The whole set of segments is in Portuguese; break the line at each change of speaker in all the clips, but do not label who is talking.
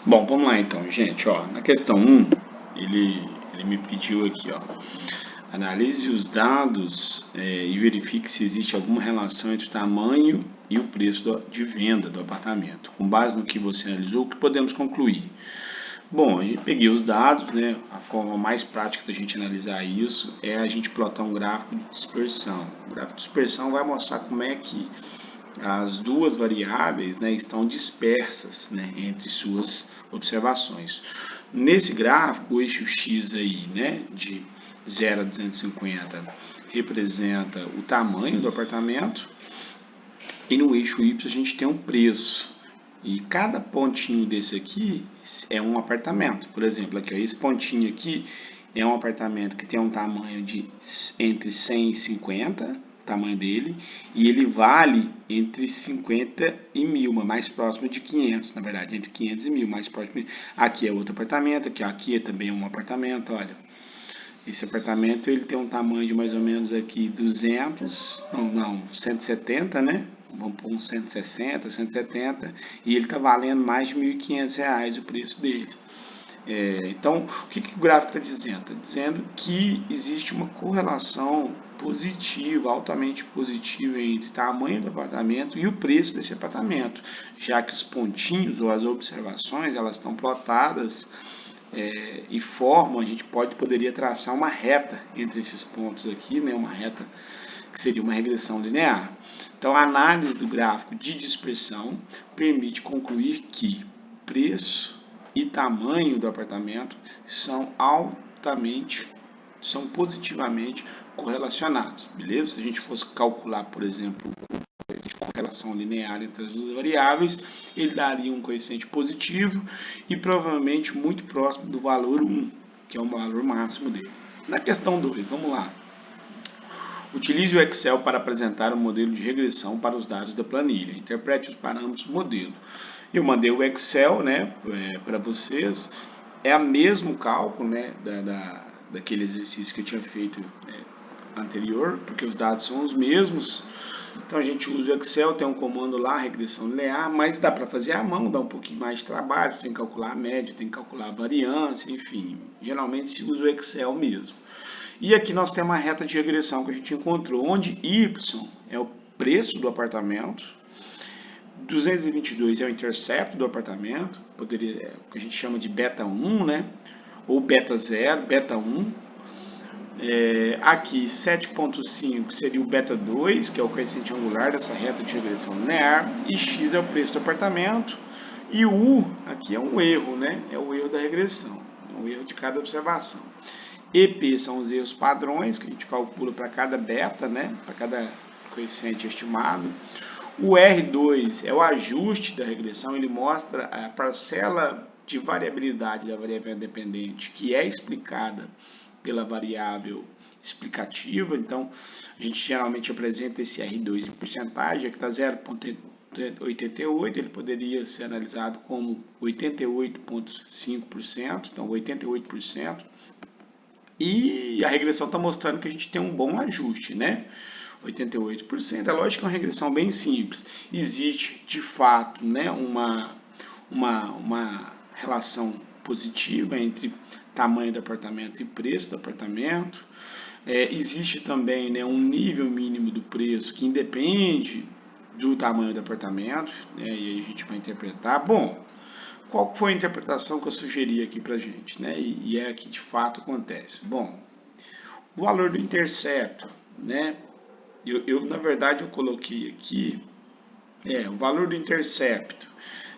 Bom, vamos lá então, gente. Ó, na questão 1, ele me pediu aqui, ó, analise os dados e verifique se existe alguma relação entre o tamanho e o preço de venda do apartamento. Com base no que você analisou, o que podemos concluir? Bom, a gente peguei os dados, né? A forma mais prática da gente analisar isso é a gente plotar um gráfico de dispersão. O gráfico de dispersão vai mostrar como é que as duas variáveis, né, estão dispersas, né, entre suas observações. Nesse gráfico, o eixo X aí, né, de 0 a 250 representa o tamanho do apartamento e no eixo Y a gente tem um preço. E cada pontinho desse aqui é um apartamento. Por exemplo, aqui, ó, esse pontinho aqui é um apartamento que tem um tamanho de entre 100 e 50, tamanho dele, e ele vale entre 50 e 1000, mas mais próximo de 500, na verdade, entre 500 e 1000, mais próximo. Aqui é outro apartamento, aqui é também um apartamento, olha. Esse apartamento ele tem um tamanho de mais ou menos aqui 200, não, 170, né? Vamos pôr uns 160, 170, e ele está valendo mais de R$ 1.500 o preço dele. Então, o que o gráfico está dizendo? Está dizendo que existe uma correlação positiva, altamente positiva entre o tamanho do apartamento e o preço desse apartamento, já que os pontinhos ou as observações elas estão plotadas e formam, a gente poderia traçar uma reta entre esses pontos aqui, né, uma reta que seria uma regressão linear. Então, a análise do gráfico de dispersão permite concluir que preço e tamanho do apartamento são positivamente correlacionados, beleza? Se a gente fosse calcular, por exemplo, correlação linear entre as duas variáveis, ele daria um coeficiente positivo e provavelmente muito próximo do valor 1, que é o valor máximo dele. Na questão 2, vamos lá. Utilize o Excel para apresentar um modelo de regressão para os dados da planilha. Interprete os parâmetros do modelo. Eu mandei o Excel, né, para vocês. É o mesmo cálculo, né, daquele exercício que eu tinha feito anterior, porque os dados são os mesmos. Então a gente usa o Excel, tem um comando lá, regressão linear, mas dá para fazer à mão, dá um pouquinho mais de trabalho, tem que calcular a média, tem que calcular a variância, enfim. Geralmente se usa o Excel mesmo. E aqui nós temos uma reta de regressão que a gente encontrou, onde Y é o preço do apartamento, 222 é o intercepto do apartamento, poderia, o que a gente chama de beta 1, né? Ou beta 0, beta 1. Aqui 7.5 seria o beta 2, que é o coeficiente angular dessa reta de regressão linear, e x é o preço do apartamento, e o U aqui é um erro, né? É o erro da regressão, é o erro de cada observação. EP são os erros padrões que a gente calcula para cada beta, né? Para cada coeficiente estimado. O R2 é o ajuste da regressão, ele mostra a parcela de variabilidade da variável dependente que é explicada pela variável explicativa. Então, a gente geralmente apresenta esse R2 em porcentagem, que está 0,88, ele poderia ser analisado como 88,5%, então 88%. E a regressão está mostrando que a gente tem um bom ajuste, né? 88%. É lógico que é uma regressão bem simples. Existe, de fato, né, uma relação positiva entre tamanho do apartamento e preço do apartamento. Existe também, né, um nível mínimo do preço que independe do tamanho do apartamento, né, e aí a gente vai interpretar. Bom, qual foi a interpretação que eu sugeri aqui para a gente, né? E é que de fato acontece. Bom, o valor do intercepto, né? Na verdade eu coloquei aqui, o valor do intercepto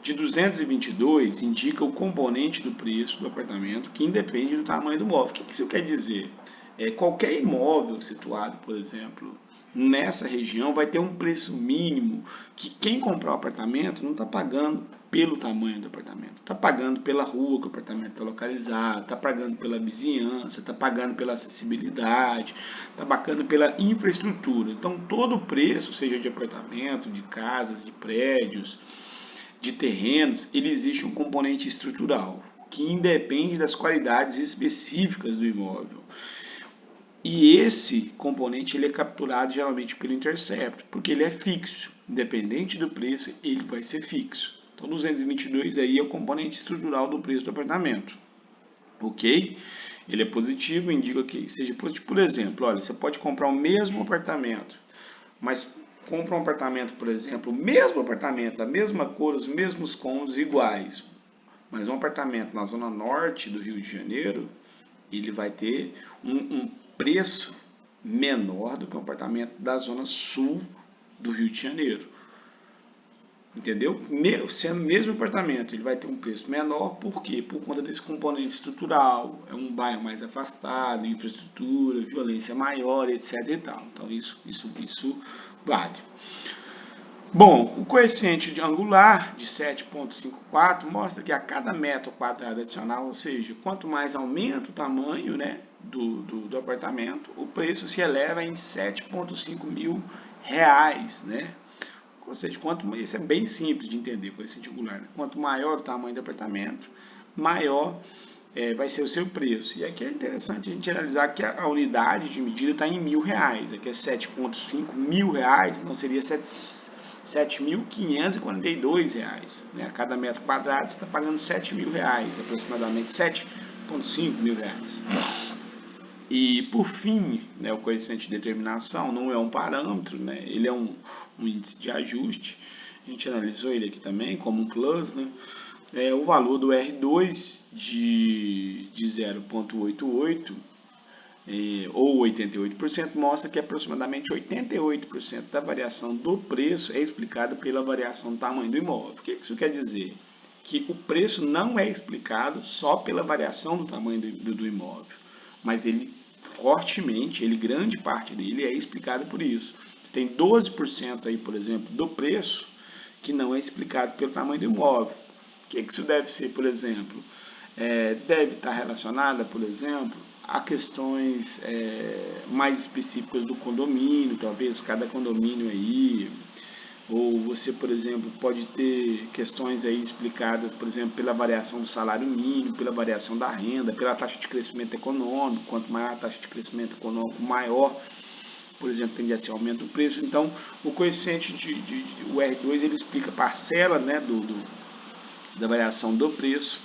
de 222 indica o componente do preço do apartamento que independe do tamanho do imóvel. O que isso quer dizer? Qualquer imóvel situado, por exemplo, nessa região vai ter um preço mínimo que quem comprar o apartamento não está pagando pelo tamanho do apartamento, está pagando pela rua que o apartamento está localizado, está pagando pela vizinhança, está pagando pela acessibilidade, está pagando pela infraestrutura. Então todo o preço, seja de apartamento, de casas, de prédios, de terrenos, ele existe um componente estrutural que independe das qualidades específicas do imóvel. E esse componente ele é capturado geralmente pelo intercepto, porque ele é fixo. Independente do preço, ele vai ser fixo. Então, 222 aí é o componente estrutural do preço do apartamento. Ok? Ele é positivo, indica que seja positivo. Por exemplo, olha, você pode comprar o mesmo apartamento, mas compra um apartamento, por exemplo, o mesmo apartamento, a mesma cor, os mesmos cômodos iguais, mas um apartamento na zona norte do Rio de Janeiro, ele vai ter um preço menor do que um apartamento da zona sul do Rio de Janeiro. Entendeu? Sendo o mesmo apartamento, ele vai ter um preço menor, por quê? Por conta desse componente estrutural, é um bairro mais afastado, infraestrutura, violência maior, etc. e tal. Então, isso vale. Bom, o coeficiente de angular de 7,54 mostra que a cada metro quadrado adicional, ou seja, quanto mais aumenta o tamanho, né, do apartamento, o preço se eleva em 7,5 mil reais, né? Ou seja, isso é bem simples de entender, coeficiente angular, né? Quanto maior o tamanho do apartamento, maior vai ser o seu preço. E aqui é interessante a gente analisar que a unidade de medida está em R$1.000. Aqui é 7,5 mil reais, não seria 7.542 reais. Né? A cada metro quadrado você está pagando 7 mil reais, aproximadamente 7,5 mil reais. E, por fim, né, o coeficiente de determinação não é um parâmetro, né, ele é um índice de ajuste. A gente analisou ele aqui também como um plus. Né, o valor do R2 de 0,88 ou 88% mostra que aproximadamente 88% da variação do preço é explicada pela variação do tamanho do imóvel. O que isso quer dizer? Que o preço não é explicado só pela variação do tamanho do imóvel, mas grande parte dele é explicado por isso. Você tem 12% aí, por exemplo, do preço que não é explicado pelo tamanho do imóvel. O que isso deve ser, por exemplo? Deve estar relacionada, por exemplo, a questões mais específicas do condomínio, talvez cada condomínio aí, ou você, por exemplo, pode ter questões aí explicadas, por exemplo, pela variação do salário mínimo, pela variação da renda, pela taxa de crescimento econômico. Quanto maior a taxa de crescimento econômico, maior, por exemplo, tende a ser aumento do preço. Então, o coeficiente o R2, ele explica a parcela, né, da variação do preço,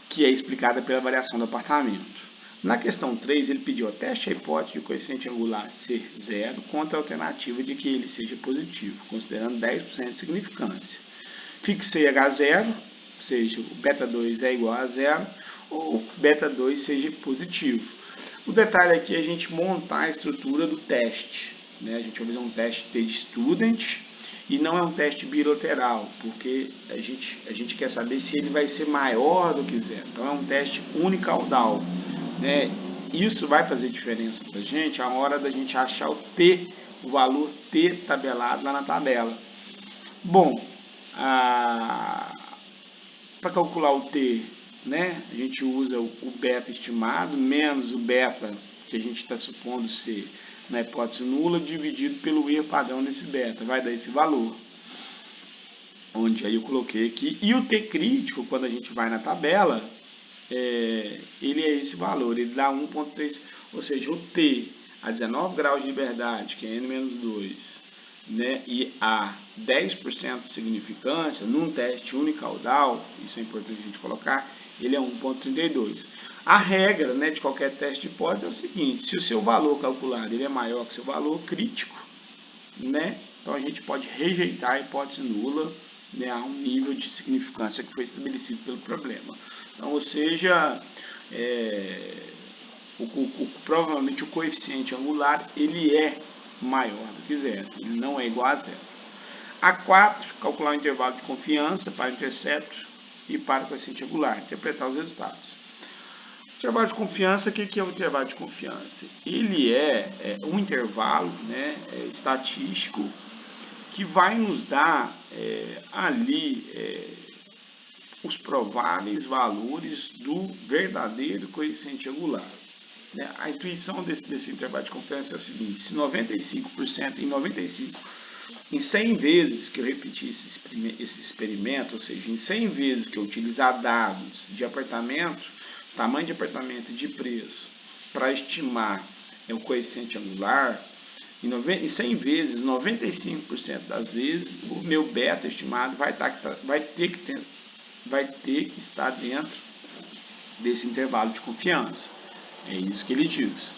que é explicada pela variação do apartamento. Na questão 3, ele pediu a teste a hipótese de o coeficiente angular ser zero contra a alternativa de que ele seja positivo, considerando 10% de significância. Fixei H0, ou seja, o beta 2 é igual a zero, ou beta 2 seja positivo. O detalhe aqui é a gente montar a estrutura do teste. Né? A gente vai fazer um teste de student, e não é um teste bilateral, porque a gente quer saber se ele vai ser maior do que zero. Então é um teste unicaudal. Né? Isso vai fazer diferença para a gente a hora da gente achar o T, o valor T tabelado lá na tabela. Bom, para calcular o T, né, a gente usa o beta estimado menos o beta que a gente está supondo ser na hipótese nula, dividido pelo erro padrão desse beta, vai dar esse valor. Onde aí eu coloquei aqui. E o T crítico, quando a gente vai na tabela, ele é esse valor, ele dá 1,3, ou seja, o T a 19 graus de liberdade, que é N-2, né, e a 10% de significância, num teste unicaudal, isso é importante a gente colocar, ele é 1,32. A regra, né, de qualquer teste de hipótese é o seguinte: se o seu valor calculado ele é maior que o seu valor crítico, né, então a gente pode rejeitar a hipótese nula, né, a um nível de significância que foi estabelecido pelo problema. Então, ou seja, provavelmente o coeficiente angular ele é maior do que zero, ele não é igual a zero. A4, calcular o intervalo de confiança para o intercepto e para o coeficiente angular, interpretar os resultados. Intervalo de confiança, o que é o intervalo de confiança? Ele é um intervalo, né, estatístico que vai nos dar os prováveis valores do verdadeiro coeficiente angular. Né? A intuição desse intervalo de confiança é o seguinte: se 95% em 100 vezes que eu repetir esse experimento, ou seja, em 100 vezes que eu utilizar dados de apartamento, tamanho de apartamento e de preço, para estimar o coeficiente angular, Em 100 vezes, 95% das vezes, o meu beta estimado vai ter que estar dentro desse intervalo de confiança. É isso que ele diz.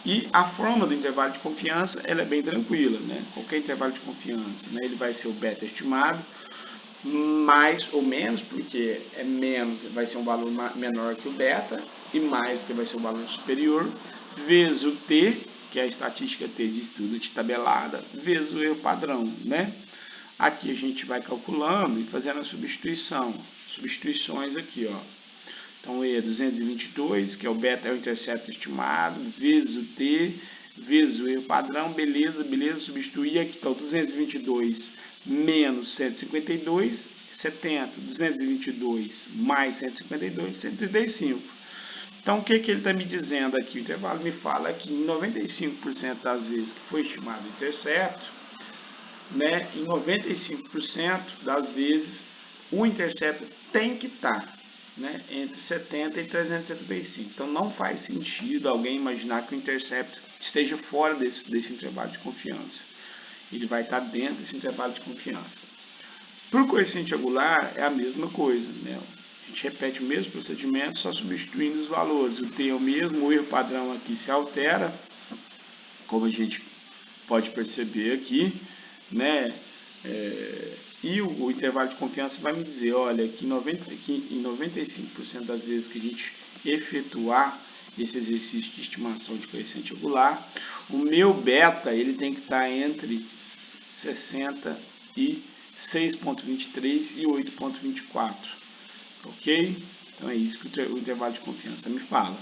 E a forma do intervalo de confiança, ela é bem tranquila, né? Qualquer intervalo de confiança, né? Ele vai ser o beta estimado, mais ou menos, porque é menos, vai ser um valor menor que o beta, e mais, porque vai ser um valor superior, vezes o t, que é a estatística t de estudo de tabelada, vezes o erro padrão, né? Aqui a gente vai calculando e fazendo a substituições aqui, ó. Então, E é 222, que é o beta, é o intercepto estimado, vezes o t, vezes o erro padrão, beleza, substituir aqui, então 222 menos 152, 70, 222 mais 152, 135. Então, o que ele está me dizendo aqui? O intervalo me fala que em 95% das vezes que foi estimado o intercepto, né, em 95% das vezes o intercepto tem que estar, né, entre 70 e 375. Então, não faz sentido alguém imaginar que o intercepto esteja fora desse intervalo de confiança. Ele vai estar dentro desse intervalo de confiança. Para o coeficiente angular, é a mesma coisa, né? A gente repete o mesmo procedimento, só substituindo os valores. O t é o mesmo, o erro padrão aqui se altera, como a gente pode perceber aqui, né? E o intervalo de confiança vai me dizer, olha, que em 95% das vezes que a gente efetuar esse exercício de estimação de coeficiente angular, o meu beta ele tem que estar entre 60 e 6,23 e 8,24, ok? Então é isso que o intervalo de confiança me fala.